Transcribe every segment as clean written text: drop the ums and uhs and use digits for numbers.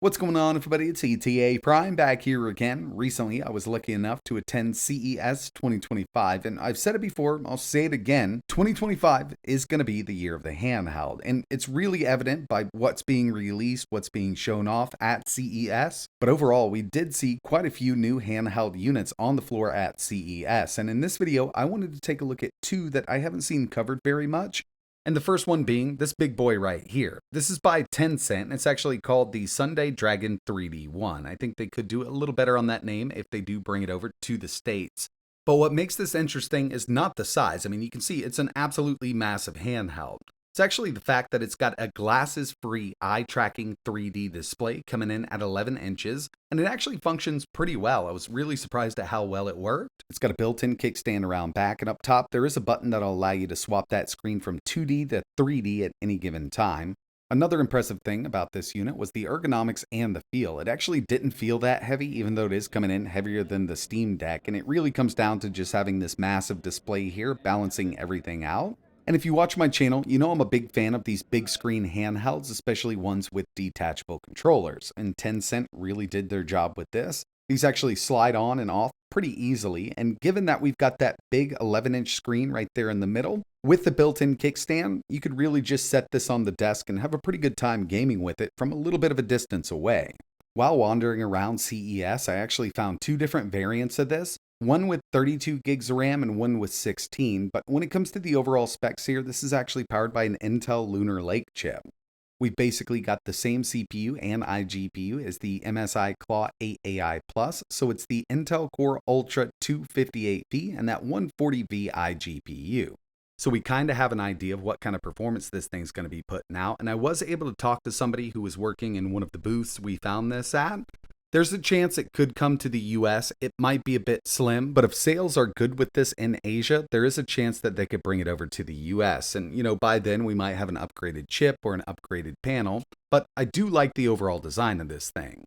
What's going on, everybody? It's etaprime back here again. Recently, I was lucky enough to attend CES 2025, and I've said it before, I'll say it again. 2025 is going to be the year of the handheld, and it's really evident by what's being released, what's being shown off at CES. But overall, we did see quite a few new handheld units on the floor at CES, and in this video, I wanted to take a look at two that I haven't seen covered very much. And the first one being this big boy right here. This is by Tencent, and it's actually called the Sunday Dragon 3D1. I think they could do a little better on that name if they do bring it over to the States. But what makes this interesting is not the size. I mean, you can see it's an absolutely massive handheld. It's actually the fact that it's got a glasses-free eye-tracking 3D display coming in at 11 inches, and it actually functions pretty well. I was really surprised at how well it worked. It's got a built-in kickstand around back, and up top there is a button that'll allow you to swap that screen from 2D to 3D at any given time. Another impressive thing about this unit was the ergonomics and the feel. It actually didn't feel that heavy, even though it is coming in heavier than the Steam Deck, and it really comes down to just having this massive display here balancing everything out. And if you watch my channel, you know I'm a big fan of these big screen handhelds, especially ones with detachable controllers, and Tencent really did their job with this. These actually slide on and off pretty easily, and given that we've got that big 11-inch screen right there in the middle, with the built-in kickstand, you could really just set this on the desk and have a pretty good time gaming with it from a little bit of a distance away. While wandering around CES, I actually found two different variants of this. One with 32 gigs of RAM and one with 16, but when it comes to the overall specs here, this is actually powered by an Intel Lunar Lake chip. We've basically got the same CPU and iGPU as the MSI Claw 8 AI Plus, so it's the Intel Core Ultra 258V and that 140V iGPU. So we kind of have an idea of what kind of performance this thing's going to be putting out, and I was able to talk to somebody who was working in one of the booths we found this at. There's a chance it could come to the US. It might be a bit slim, but if sales are good with this in Asia, there is a chance that they could bring it over to the US. And, by then we might have an upgraded chip or an upgraded panel, but I do like the overall design of this thing.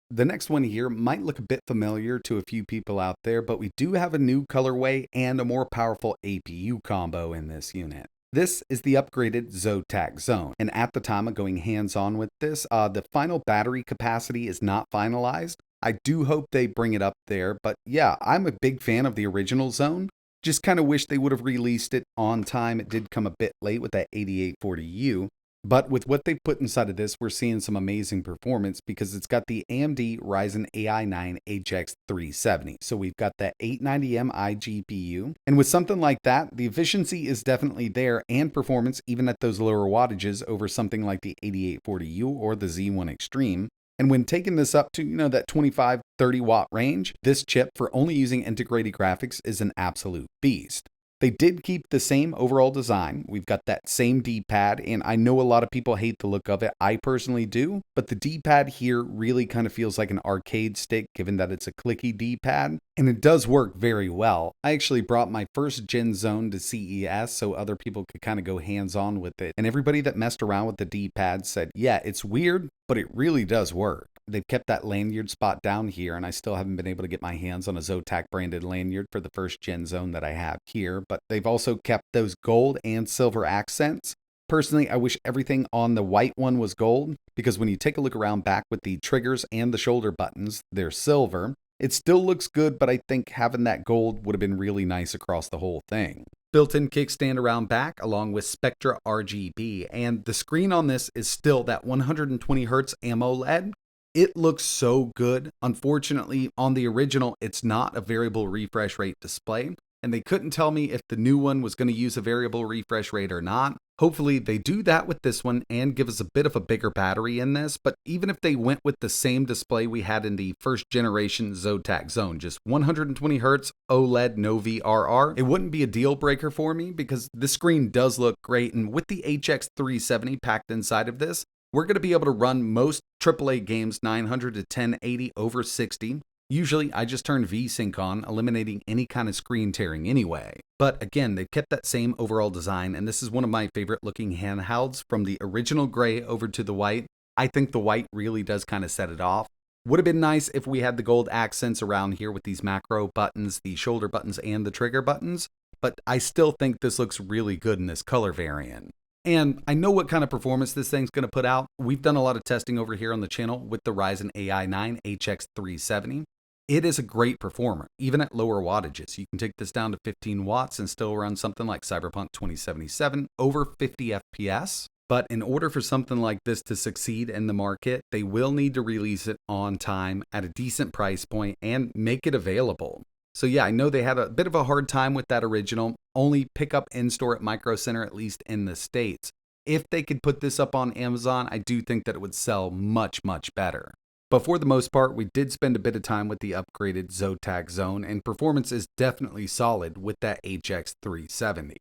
The next one here might look a bit familiar to a few people out there, but we do have a new colorway and a more powerful APU combo in this unit. This is the upgraded Zotac Zone, and at the time of going hands-on with this, the final battery capacity is not finalized. I do hope they bring it up there, but yeah, I'm a big fan of the original Zone. Just kind of wish they would have released it on time. It did come a bit late with that 8840U, but with what they put inside of this, we're seeing some amazing performance because it's got the AMD Ryzen AI 9 HX370. So we've got that 890M iGPU. And with something like that, the efficiency is definitely there and performance even at those lower wattages over something like the 8840U or the Z1 Extreme. And when taking this up to, that 25-30 watt range, this chip for only using integrated graphics is an absolute beast. They did keep the same overall design. We've got that same D-pad, and I know a lot of people hate the look of it. I personally do, but the D-pad here really kind of feels like an arcade stick given that it's a clicky D-pad, and it does work very well. I actually brought my first Gen Zone to CES so other people could kind of go hands-on with it, and everybody that messed around with the D-pad said, yeah, it's weird, but it really does work. They've kept that lanyard spot down here, and I still haven't been able to get my hands on a Zotac branded lanyard for the first Gen Zone that I have here, but they've also kept those gold and silver accents. Personally, I wish everything on the white one was gold, because when you take a look around back with the triggers and the shoulder buttons, they're silver. It still looks good, but I think having that gold would have been really nice across the whole thing. Built-in kickstand around back along with Spectra RGB, and the screen on this is still that 120Hz AMOLED. It looks so good. Unfortunately, on the original, it's not a variable refresh rate display, and they couldn't tell me if the new one was going to use a variable refresh rate or not. Hopefully, they do that with this one and give us a bit of a bigger battery in this, but even if they went with the same display we had in the first generation Zotac Zone, just 120Hz OLED, no VRR, it wouldn't be a deal breaker for me because the screen does look great, and with the HX370 packed inside of this, we're going to be able to run most AAA games 900 to 1080 over 60. Usually, I just turn VSync on, eliminating any kind of screen tearing anyway. But again, they've kept that same overall design, and this is one of my favorite looking handhelds from the original gray over to the white. I think the white really does kind of set it off. Would have been nice if we had the gold accents around here with these macro buttons, the shoulder buttons, and the trigger buttons, but I still think this looks really good in this color variant. And I know what kind of performance this thing's going to put out. We've done a lot of testing over here on the channel with the Ryzen AI 9 HX370. It is a great performer, even at lower wattages. You can take this down to 15 watts and still run something like Cyberpunk 2077 over 50 FPS. But in order for something like this to succeed in the market, they will need to release it on time at a decent price point and make it available. So yeah, I know they had a bit of a hard time with that original. Only pick up in-store at Micro Center, at least in the States. If they could put this up on Amazon, I do think that it would sell much, much better. But for the most part, we did spend a bit of time with the upgraded Zotac Zone, and performance is definitely solid with that HX370.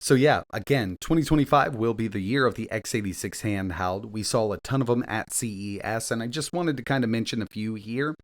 So yeah, again, 2025 will be the year of the x86 handheld. We saw a ton of them at CES, and I just wanted to kind of mention a few here.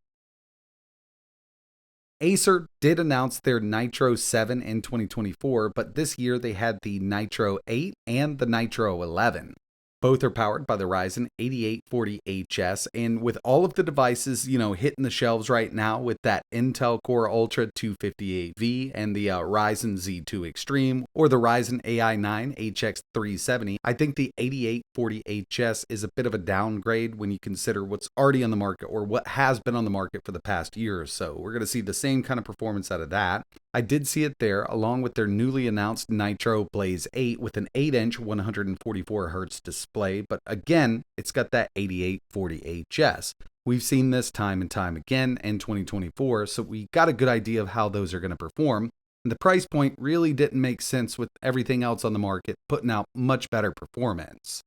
Acer did announce their Nitro 7 in 2024, but this year they had the Nitro 8 and the Nitro 11. Both are powered by the Ryzen 8840HS, and with all of the devices, hitting the shelves right now with that Intel Core Ultra 258V and the Ryzen Z2 Extreme or the Ryzen AI 9 HX370, I think the 8840HS is a bit of a downgrade when you consider what's already on the market or what has been on the market for the past year or so. We're going to see the same kind of performance out of that. I did see it there along with their newly announced Nitro Blaze 8 with an 8-inch 144Hz display, but again, it's got that 8840HS. We've seen this time and time again in 2024, so we got a good idea of how those are going to perform. And the price point really didn't make sense with everything else on the market putting out much better performance.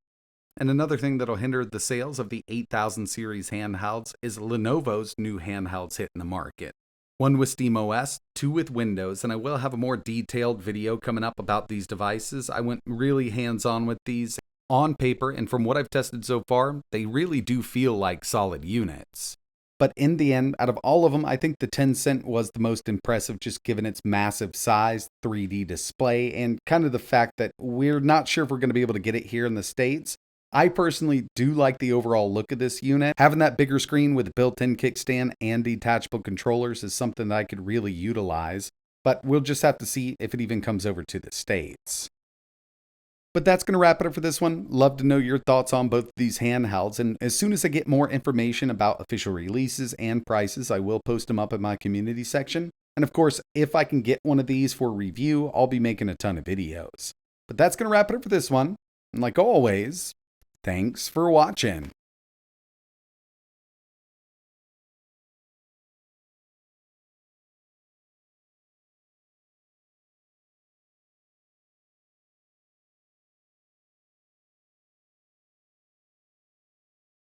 And another thing that'll hinder the sales of the 8000 series handhelds is Lenovo's new handhelds hitting the market. One with SteamOS, two with Windows, and I will have a more detailed video coming up about these devices. I went really hands-on with these on paper, and from what I've tested so far, they really do feel like solid units. But in the end, out of all of them, I think the Tencent was the most impressive, just given its massive size, 3D display, and kind of the fact that we're not sure if we're going to be able to get it here in the States. I personally do like the overall look of this unit. Having that bigger screen with a built-in kickstand and detachable controllers is something that I could really utilize, but we'll just have to see if it even comes over to the States. But that's going to wrap it up for this one. Love to know your thoughts on both of these handhelds, and as soon as I get more information about official releases and prices, I will post them up in my community section. And of course, if I can get one of these for review, I'll be making a ton of videos. But that's going to wrap it up for this one. And like always, thanks for watching.